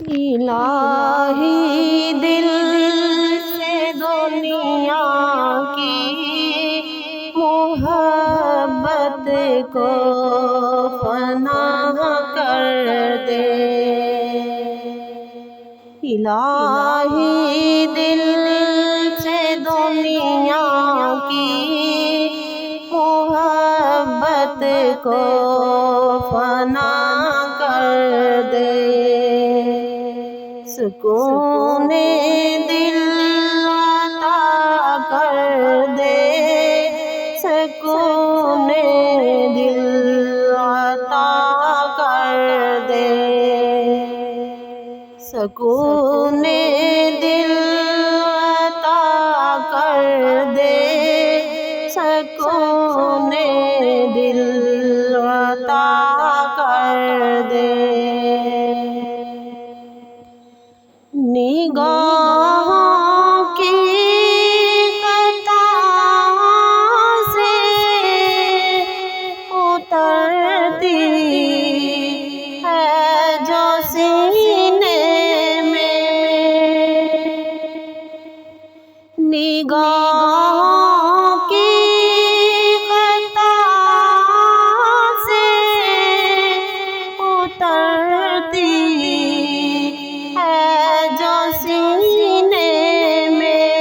الہی دل سے دنیا کی محبت کو فنا کر دے۔ الہی دل سے دنیا کی محبت کو فنا کر دے۔ سکون دل عطا کر دے، سکون دل عطا کر دے، سکون دل عطا کر دے، سکون دل عطا کر دے۔ نگاہوں کی قطار سے اترتی ہے جو سینے میں، نگاہوں کی قطار سے اترتی سینے میں،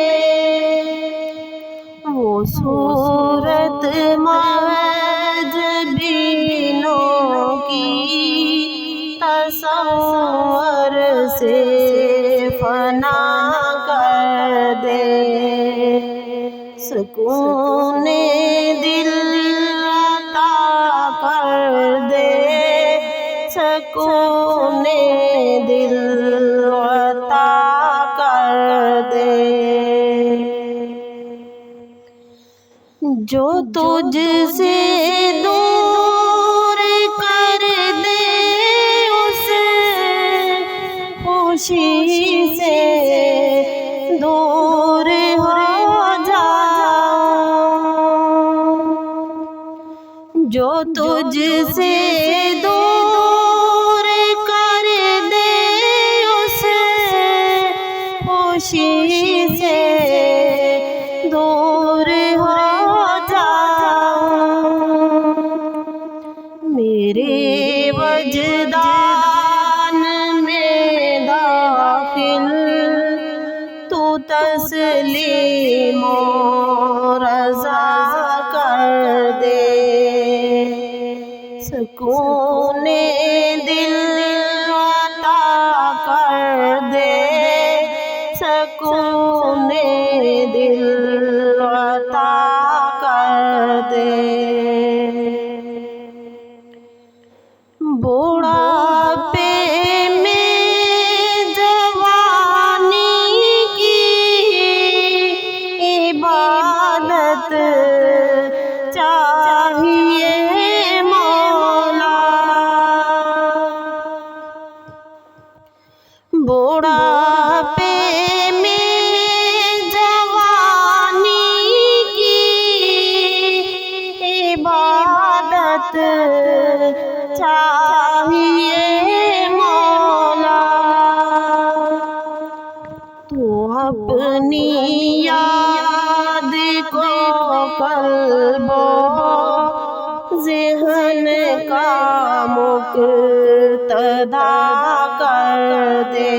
وہ صورت معجبینوں کی تصور سے فنا کر دے۔ سکون دل عطا کر دے، سکون دل عطا کر دے۔ جو تجھ سے دور کر دے اسے خوشی سے دور ہو جاؤ، جو تجھ سے دور کر دے اسے خوشی سے دور ہو جاؤ۔ میرے وجدان میں داخل تو تسلیم و رضا کر دے۔ سکون دل عطا کر دے، سکون دل عطا کر دے۔ بڑھاپے میں جوانی کی عبادت چاہیے مولا، بڑھاپے میں جوانی کی عبادت چاہیے مولا۔ تو اپنی یاد کو قلب و ذہن کا مقتدا کر دے۔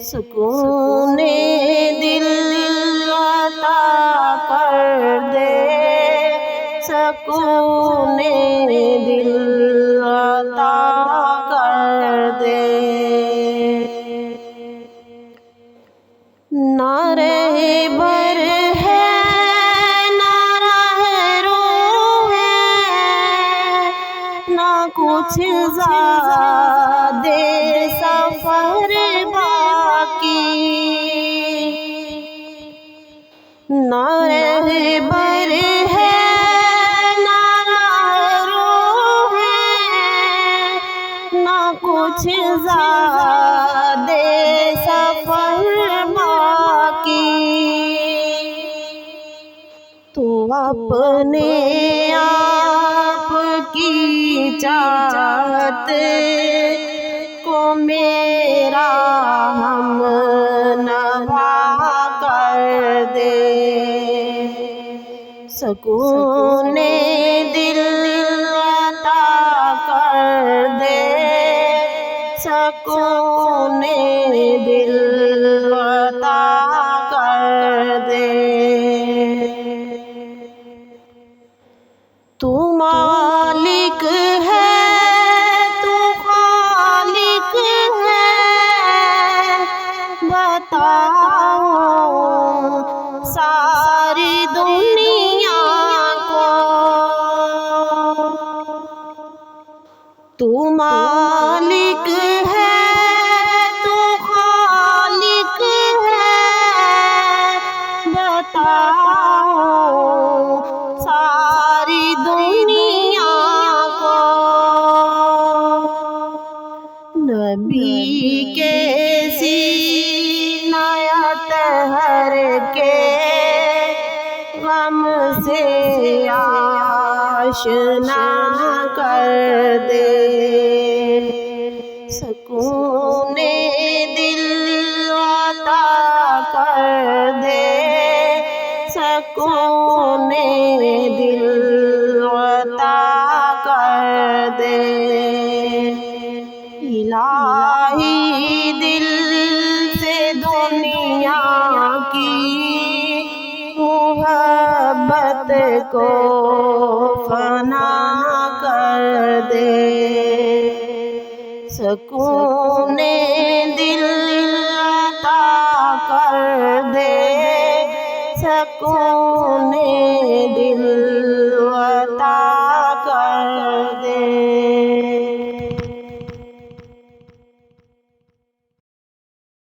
سکون دل عطا کر دے، سکون دل عطا کر دے۔ نہ رہبر ہے نہ راہرو ہے، نہ کچھ زادے سفر باقی، نہ رہبر ہے نہ راہرو ہے، نہ کچھ زادے سفر باقی۔ تو اپنے آپ کی چاہت کو سکون دل عطا کر دے، سکون دل عطا کر دے۔ تو مالک ہے، تو خالق ہے، بتاؤ ساری دنیا کو۔ تو مالک ہے، تو خالق ہے، بتاؤ ساری دنیا کو۔ نبی کے سینہ اطہر کے غم سے آشنا کر دے، سکون دل عطا کر دے، سکون دل عطا کر دے۔ الہی دل سے دنیا کی محبت کو فنا کر دے، سکون دل عطا کر دے، سکون